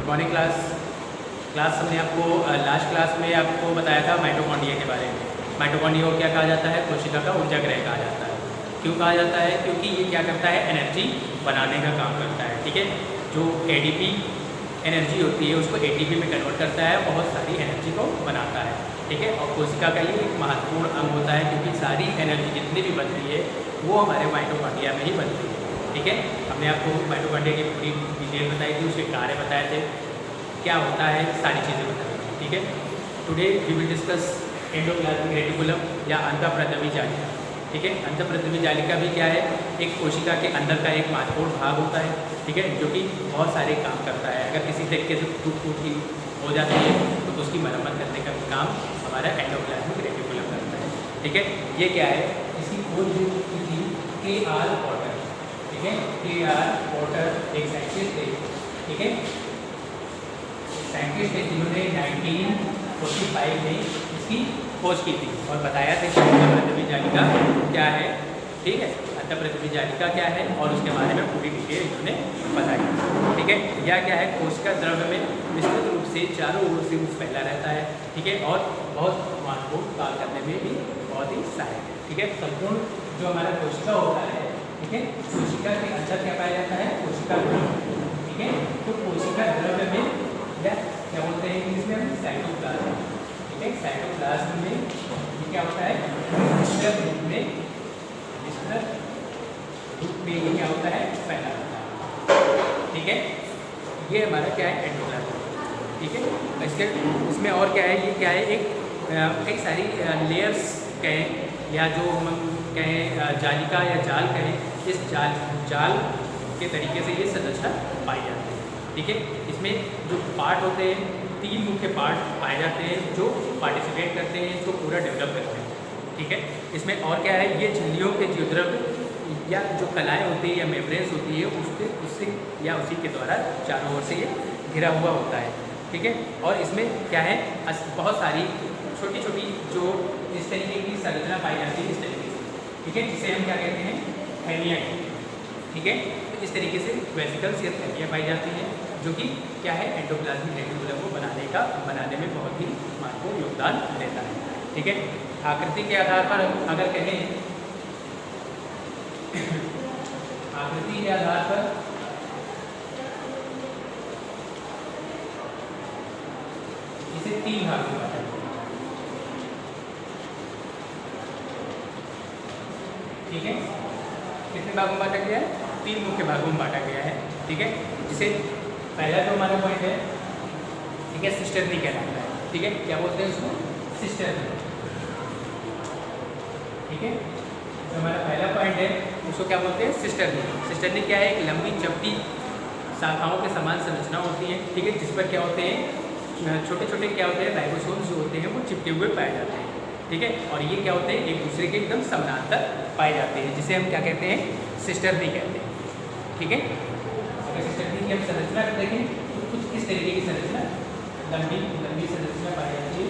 Good morning class हमने आपको last class में आपको बताया था माइटोकॉन्ड्रिया के बारे में। माइटोकॉन्ड्रिया को क्या कहा जाता है? कोशिका का ऊर्जा गृह कहा जाता है। क्यों कहा जाता है? क्योंकि ये क्या करता है? एनर्जी बनाने का काम करता है। ठीक है, जो एडीपी एनर्जी होती है उसको एटीपी में कन्वर्ट करता है, बहुत सारी एनर्जी को बनाता है। ठीक है, और कोशिका का ये एक महत्वपूर्ण अंग होता है क्योंकि सारी एनर्जी जितनी भी बन रही है वो हमारे माइटोकॉन्ड्रिया में ही बन रही है। ठीक है, हमने आपको माइटोकॉन्ड्रिया की पूरी डिटेल बताई थी, उसके कार्य बताए थे, क्या होता है, सारी चीज़ें बताई थी। ठीक है, today we will discuss endoplasmic reticulum या अंतःप्रद्रवी जालिका। ठीक है, अंतःप्रद्रवी जालिका भी क्या है? एक कोशिका के अंदर का एक महत्वपूर्ण भाग होता है। ठीक है, जो कि बहुत सारे काम करता है। अगर किसी तरीके से टूट की हो जाती है तो उसकी मरम्मत करने का भी काम हमारा एंडोप्लाज्मिक रेटिकुलम करता है। ठीक है, ये क्या है? इसकी खोज जो की थी K.R. पोर्टर। ठीक है, K.R. पोर्टर एक साइंटिस्ट थे। ठीक है, साइंटिस्ट थे जिन्होंने 1945 में इसकी खोज की थी और बताया था कि अंतःप्रद्रवी जालिका क्या है। ठीक है, अंतःप्रद्रवी जालिका क्या है और उसके बारे में पूरी डिटेल इन्होंने बताई। ठीक है, यह क्या है? कोशिका द्रव्य में विस्तृत रूप से चारों ओर से फैला रहता है। ठीक है, और बहुत महत्वपूर्ण कार्य करने में भी बहुत ही सहायक है। ठीक है, संपूर्ण जो हमारा कोशिका होता है, ठीक है, कोशिका के अंदर क्या पाया जाता है? कोशिका द्रव्य। ठीक है, तो कोशिका द्रव्य में या क्या बोलते हैं इंग्लिश में? साइटोप्लाज्म। ठीक है, साइटोप्लाज्म में ये क्या होता है? विस्तृत रूप में ये क्या होता है? फैला होता है। ठीक है, ये हमारा क्या है? एंडोप्लाज्म। ठीक है, इसके इसमें और क्या है? ये क्या है? एक सारी लेयर्स कहें या जो हम कहें जालिका या जाल कहें, इस जाल के तरीके से ये संरचना पाई जाती है। ठीक है, इसमें जो पार्ट होते हैं, 3 मुख्य पार्ट पाए जाते हैं जो पार्टिसिपेट करते हैं, इसको पूरा डेवलप करते हैं। ठीक है, इसमें और क्या है? ये झिल्लियों के द्रव्य या जो कलाएँ होती है या मेम्ब्रेन्स होती है उससे या उसी के द्वारा चारों ओर से ये घिरा हुआ होता है। ठीक है, और इसमें क्या है? बहुत सारी छोटी छोटी जो इस तरीके की संरचना पाई जाती है, इस तरीके से। ठीक है, जिसे हम क्या कहते हैं? थैलियाँ। ठीक है, तो इस तरीके से वेसिकल्स या थैलियाँ पाई जाती हैं जो कि क्या है? एंडोप्लाज्मिक रेटिकुलम को बनाने में बहुत ही महत्वपूर्ण योगदान देता है। ठीक है, आकृति के आधार पर अगर कहें आकृति के आधार पर इसे 3 भागों में बांटा गया। ठीक है, कितने भागों में बांटा गया है? 3 मुख्य भागों में बांटा गया है। ठीक है, जिसे पहला जो हमारा पॉइंट है, ठीक है, सिस्टर्नी कहलाता है। ठीक है, क्या बोलते हैं उसको? सिस्टर्नी। ठीक है, तो हमारा पहला पॉइंट है उसको क्या बोलते हैं? सिस्टर्नी। सिस्टर्नी क्या है? एक लंबी चपटी शाखाओं के समान संरचना होती है। ठीक है, जिस पर क्या होते हैं? छोटे छोटे क्या होते हैं? राइबोसोम्स जो होते हैं वो चिपके हुए पाए जाते हैं। ठीक है, और ये क्या होते हैं? एक दूसरे के एकदम समानांतर पाए जाते हैं, जिसे हम क्या कहते हैं? सिस्टर्नी कहते हैं। ठीक है, अगर सिस्टर्नी की हम संरचना देखें तो कुछ इस तरीके की संरचना लंबी संरचना पाई जाती है।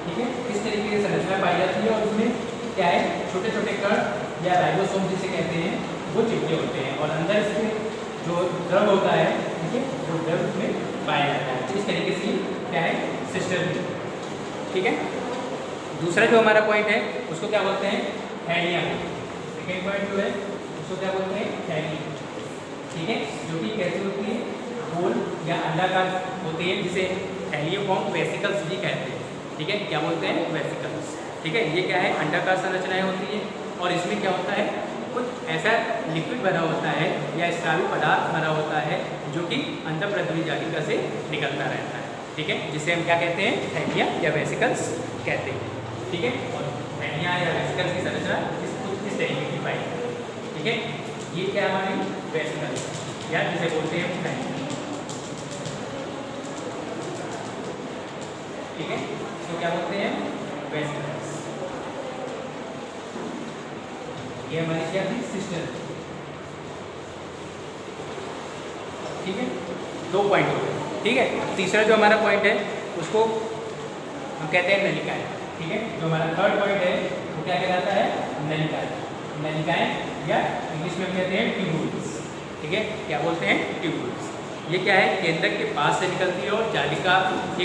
ठीक है, इस तरीके की संरचना पाई जाती है और उसमें क्या है? छोटे छोटे कण या राइबोसोम जिसे कहते हैं वो चिपके होते हैं और अंदर इसमें जो द्रव होता है, ठीक है, वो द्रव में पाया जाता है। तो इस तरीके से क्या है? सिस्टर्नी। ठीक है, दूसरा जो हमारा पॉइंट है उसको क्या बोलते हैं? थैलियाँ। सेकेंड पॉइंट जो है उसको क्या बोलते हैं? थैलियाँ। ठीक है, जो कि कैसी होती है? गोल या अंडाकार होती है, जिसे थैलियों को हम वेसिकल्स भी कहते हैं। ठीक है, क्या बोलते हैं? वेसिकल्स। ठीक है, ये क्या है? अंडाकार संरचनाएं होती है और इसमें क्या होता है? कुछ ऐसा लिक्विड भरा होता है या स्रावी पदार्थ भरा होता है जो कि अंतःप्रद्रवी जालिका से निकलता रहता है। ठीक है, जिसे हम क्या कहते हैं? थैलियाँ या वेसिकल्स कहते हैं। ठीक है, और थैलियाँ या वेसिकल्स की संरचना इस तरीके की पाई जाती है। ठीक है, ये क्या हमारी वेसिकल्स या जिसे बोलते हैं थैलियाँ। ठीक है, इसको क्या बोलते हैं? वेसिकल्स। ये हमारी क्या थी? सिस्टर। ठीक है, 2 पॉइंट हो गए। ठीक है, तीसरा जो हमारा पॉइंट है उसको हम कहते हैं नलिकाएं। ठीक है, जो हमारा थर्ड पॉइंट है वो क्या कहलाता है? नलिकाएं। नलिकाएं या इंग्लिश में कहते हैं ट्यूब्यूल्स। ठीक है, क्या बोलते हैं? ट्यूब्यूल्स। ये क्या है? केंद्रक के पास से निकलती है और जालिका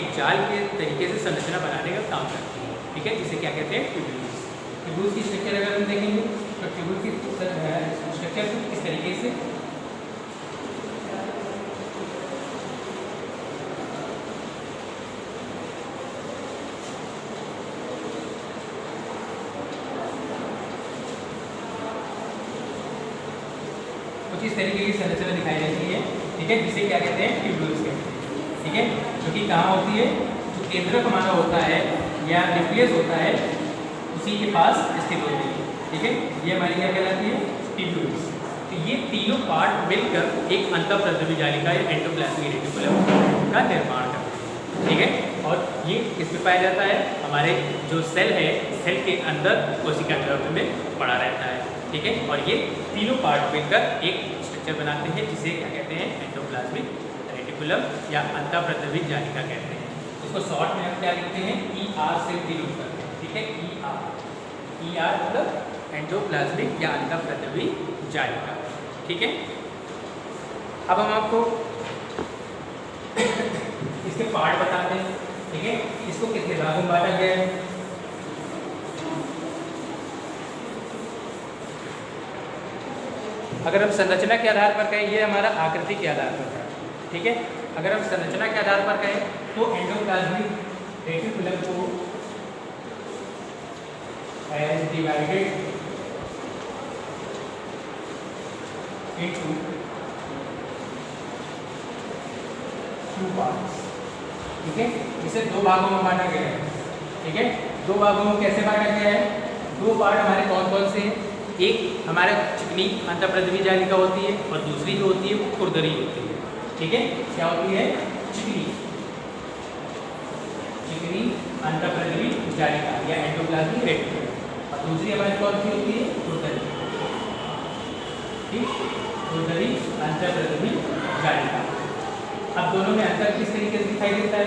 एक जाल के तरीके से संरचना बनाने का काम करती है। ठीक है, जिसे क्या कहते हैं? ट्यूब्यूल्स। ट्यूब्यूल्स की स्ट्रक्चर अगर हम देखेंगे तो ट्यूब्यूल की स्ट्रक्चर किस तरीके से कुछ इस तरीके की संरचना दिखाई देती है। ठीक है, जिसे क्या कहते हैं? ट्यूब्यूल्स कहते हैं। ठीक है, जो कि कहाँ होती है? जो केंद्रक हमारा होता है या न्यूक्लियस होता है उसी के पास स्थित होती है। ठीक है, ये हमारी क्या कहलाती है? ट्यूब्यूल्स। तो ये तीनों पार्ट मिलकर एक अंतःप्रद्रवी जालिका या एंडोप्लाज्मिक रेटिकुलम का निर्माण करते हैं। ठीक है, और ये किसमें पाया जाता है? हमारे जो सेल है, सेल के अंदर कोशिका द्रव्य में पड़ा रहता है। ठीक है, और ये तीनों पार्ट मिलकर एक स्ट्रक्चर बनाते हैं जिसे क्या कहते हैं? एंडोप्लाज्मिक रेटिकुलम या अंतःप्रद्रवी जालिका कहते हैं। इसको शॉर्ट में हम क्या लिखते हैं? ER से डिनोट करते हैं। ठीक है, ER मतलब एंडोप्लाज्मिक या अंतःप्रद्रवी जालिका। ठीक है, अब हम आपको इसके पार्ट बताते हैं। ठीक है, इसको कितने भागों में बांटा गया है? अगर हम संरचना के आधार पर कहें, ये हमारा आकृति के आधार पर है। ठीक है, अगर हम संरचना के आधार पर कहें तो एंडोप्लाज्मिक रेटिकुलम को has divided into two parts. ठीक है, इसे दो भागों में बांटा गया है। ठीक है, दो भागों में कैसे बांटा गया है? दो पार्ट हमारे कौन कौन से हैं? एक हमारे चिकनी अंतःप्रद्रवी जालिका होती है और दूसरी जो होती है वो खुरदरी होती है। ठीक है, क्या होती है? चिकनी अंतःप्रद्रवी जालिका या एंडोप्लाज्मिक रेटिकुलम, और दूसरी हमारी कौन सी होती है? खुरदरी। ठीक, खुरदरी अंतःप्रद्रवी जालिका। अब दोनों में अंतर किस तरीके से दिखाई देता है?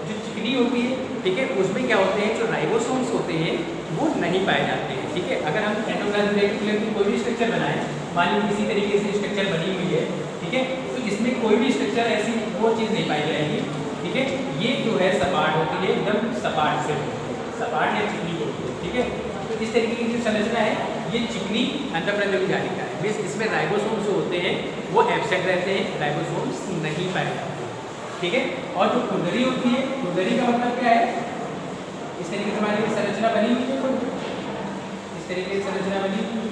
जो चिकनी होती है, ठीक है, उसमें क्या होते हैं? जो राइबोसोम्स होते हैं वो नहीं पाए जाते हैं। ठीक है, अगर हम एंडोप्लाज्मिक रेटिकुलम की कोई भी स्ट्रक्चर बनाएं, मान लीजिए किसी तरीके से स्ट्रक्चर बनी हुई है, ठीक है, तो इसमें कोई भी स्ट्रक्चर ऐसी वो चीज़ नहीं पाई जाएगी। ठीक है, ये जो है सपाट होती है, एकदम सपाट से सपाट या चिकनी होती है। ठीक है, तो इस तरीके की जो संरचना है ये चिकनी अंतःप्रद्रवी जालिका है। बेस इसमें राइबोसोम्स जो होते हैं वो एब्सेंट रहते हैं, राइबोसोम्स नहीं पाए जाते। ठीक है, और जो खुरदरी होती है, खुरदरी का मतलब क्या है? इस तरीके से हमारी संरचना बनी हुई है, इस तरीके से संरचना बनी हुई है।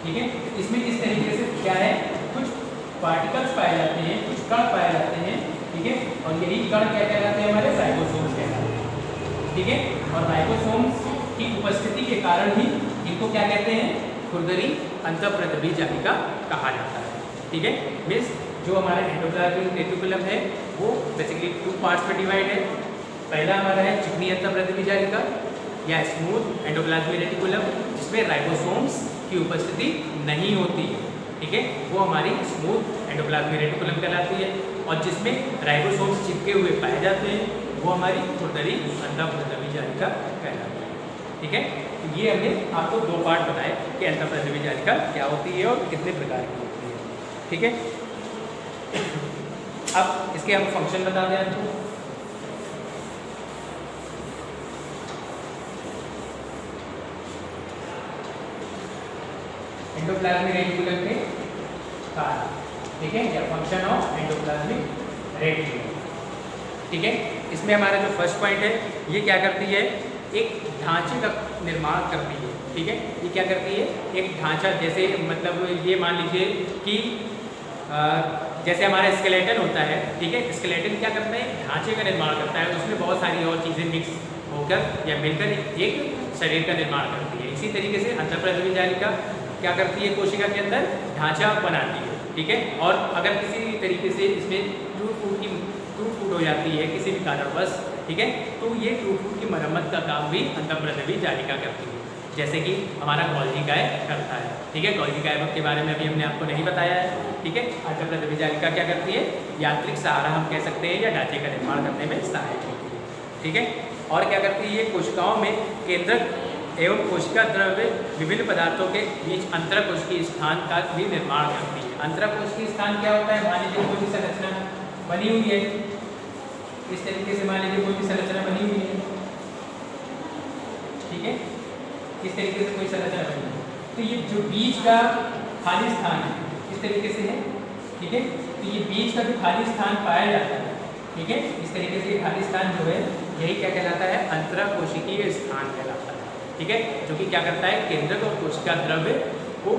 ठीक है, इसमें इस तरीके से क्या है? कुछ पार्टिकल्स पाए जाते हैं, कुछ कण पाए जाते हैं। ठीक है, और यही कण क्या कहलाते हैं? हमारे राइबोसोम्स कहलाते हैं। ठीक है, और राइबोसोम्स की उपस्थिति के कारण ही इनको क्या कहते हैं? खुरदरी अंतःप्रद्रवी जालिका कहा जाता है। ठीक है, मीन्स जो हमारा एंडोप्लाज्मिक रेटिकुलम है वो बेसिकली टू पार्ट्स में डिवाइड है। पहला हमारा है चिकनी अंतःप्रद्रवी जालिका या स्मूथ एंडोप्लाज्मिक रेटिकुलम, जिसमें राइबोसोम्स की उपस्थिति नहीं होती है। ठीक है, वो हमारी स्मूथ एंडोप्लाज्मिक रेटिकुलम कहलाती है, और जिसमें राइबोसोम्स चिपके हुए पाए जाते हैं वो हमारी खुरदरी अंतःप्रद्रवी जालिका कहलाती है। ठीक है, तो ये हमने आपको दो पार्ट बताए कि अंतःप्रद्रवी जालिका क्या होती है और कितने प्रकार की होती है। ठीक है, अब इसके हम फंक्शन बता दें आपको। एंडोप्लाज्मिक रेटिकुलम के कार्य, ठीक है, या फंक्शन ऑफ एंडोप्लाज्मिक रेटिकुलम। ठीक है, इसमें हमारा जो फर्स्ट पॉइंट है ये क्या करती है? एक ढांचे का निर्माण करती है। ठीक है, ये क्या करती है? एक ढांचा, जैसे मतलब ये मान लीजिए कि जैसे हमारा स्केलेटन होता है। ठीक है, स्केलेटन क्या करता है? ढांचे का निर्माण करता है, उसमें बहुत सारी और चीज़ें मिक्स होकर या मिलकर एक शरीर का निर्माण करती है। इसी तरीके से अंतःप्रद्रवी जालिका क्या करती है? कोशिका के अंदर ढांचा बनाती है। ठीक है, और अगर किसी तरीके से इसमें टूट फूट हो जाती है किसी भी कारणवश, ठीक है, तो ये टूट फूट की मरम्मत का काम भी अंतःप्रद्रवी जालिका करती है, जैसे कि हमारा गोल्गी काय करता है। ठीक है, गोल्गी काय के बारे में अभी हमने आपको नहीं बताया है। ठीक है, अंतःप्रद्रवी जालिका क्या करती है? यांत्रिक सहारा हम कह सकते हैं या ढांचे का निर्माण करने में सहायक होती है। ठीक है, और क्या करती है ये कोशिकाओं में केंद्रक एवं कोशिका द्रव्य विभिन्न पदार्थों के बीच अंतरकोशिकीय स्थान का भी निर्माण करती है। अंतरकोशिकीय स्थान क्या होता है? मान लीजिए कोई भी संरचना बनी हुई है, इस तरीके से मान लीजिए कोई भी संरचना बनी हुई है, ठीक है, इस तरीके से कोई संरचना बनी है, तो ये जो बीच का खाली स्थान है इस तरीके से है, ठीक है, तो ये बीच का जो खाली स्थान पाया जाता है, ठीक है, इस तरीके से खाली स्थान जो है यही क्या कहलाता है? अंतरकोशिकीय स्थान कहलाता है, ठीक है, जो कि क्या करता है? केंद्रक और कोशिका द्रव्य को,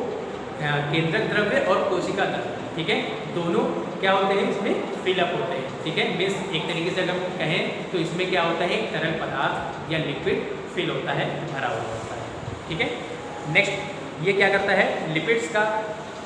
केंद्रक द्रव्य और कोशिका द्रव्य, ठीक है, दोनों क्या होते हैं? इसमें फिलअप होते हैं, ठीक है। मीन्स एक तरीके से अगर हम कहें तो इसमें क्या होता है? एक तरल पदार्थ या लिक्विड फिल होता है, भरा हुआ होता है, ठीक है। नेक्स्ट ये क्या करता है? लिपिड्स का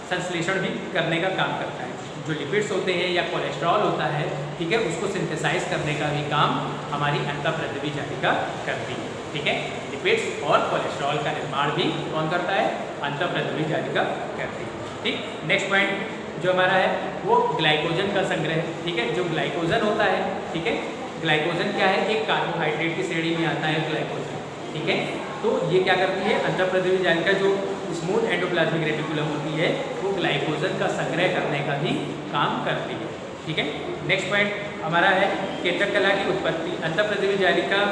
संश्लेषण भी करने का काम करता है। जो लिपिड्स होते हैं या कोलेस्ट्रॉल होता है, ठीक है, उसको सिंथेसाइज करने का भी काम हमारी अंतःप्रद्रवी जालिका करती है, ठीक है। लिपिड्स और कोलेस्ट्रॉल का निर्माण भी कौन करता है? अंतःप्रद्रवी जालिका करती है, ठीक। नेक्स्ट पॉइंट जो हमारा है वो ग्लाइकोजन का संग्रह है, ठीक है। जो ग्लाइकोजन होता है, ठीक है, ग्लाइकोजन क्या है? एक कार्बोहाइड्रेट की श्रेणी में आता है ग्लाइकोजन, ठीक है। तो ये क्या करती है? अंतःप्रद्रवी जालिका जो स्मूथ एंडोप्लाज्मिक रेटिकुलम होती है वो ग्लाइकोजन का संग्रह करने का भी काम करती है, ठीक है। नेक्स्ट पॉइंट हमारा है केंद्रक कला की उत्पत्ति। अंतःप्रद्रवी जालिका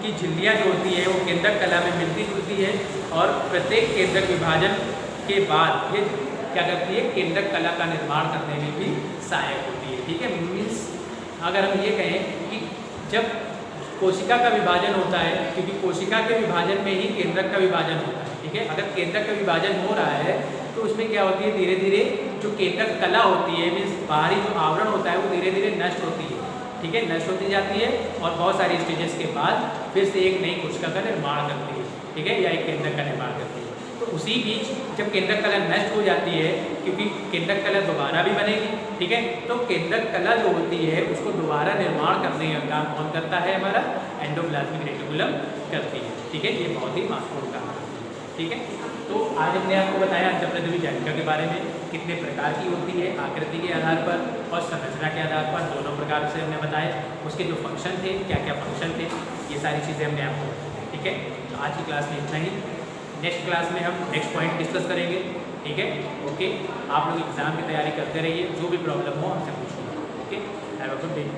की झिल्लियाँ जो होती है वो केंद्रक कला में मिलती जुलती है और प्रत्येक केंद्रक विभाजन के बाद ये क्या करती है? केंद्रक कला का निर्माण करने में भी सहायक होती है, ठीक है। मीन्स अगर हम ये कहें कि जब कोशिका का विभाजन होता है, क्योंकि कोशिका के विभाजन में ही केंद्रक का विभाजन होता है, ठीक है। अगर केंद्रक का विभाजन हो रहा है तो उसमें क्या होती है? धीरे धीरे जो केंद्रक कला होती है, मीन्स बाहरी जो आवरण होता है वो धीरे धीरे नष्ट होती है, ठीक है, नष्ट होती जाती है और बहुत सारी स्टेजेस के बाद फिर से एक नई कोशिका का निर्माण करती है, ठीक है, या एक केंद्रक का निर्माण करती है। तो उसी बीच जब केंद्रक कला नष्ट हो जाती है, क्योंकि केंद्रक कला दोबारा भी बनेगी, ठीक है, तो केंद्रक कला जो होती है उसको दोबारा निर्माण करने का काम कौन करता है? हमारा एंडोप्लाज्मिक रेटिकुलम करती है, ठीक है। ये बहुत ही महत्वपूर्ण काम है, ठीक है। तो आज हमने आपको बताया अंतःप्रद्रवी जालिका के बारे में, कितने प्रकार की होती है, आकृति के आधार पर और संरचना के आधार पर, दोनों प्रकार से हमने बताया। उसके जो फंक्शन थे, क्या क्या फंक्शन थे, ये सारी चीज़ें हमने आपको बताई, ठीक है। तो आज की क्लास में इतना ही। नेक्स्ट क्लास में हम नेक्स्ट पॉइंट डिस्कस करेंगे, ठीक है। ओके, आप लोग एग्ज़ाम की तैयारी करते रहिए, जो भी प्रॉब्लम हो हमसे पूछिए, okay. Have a good day.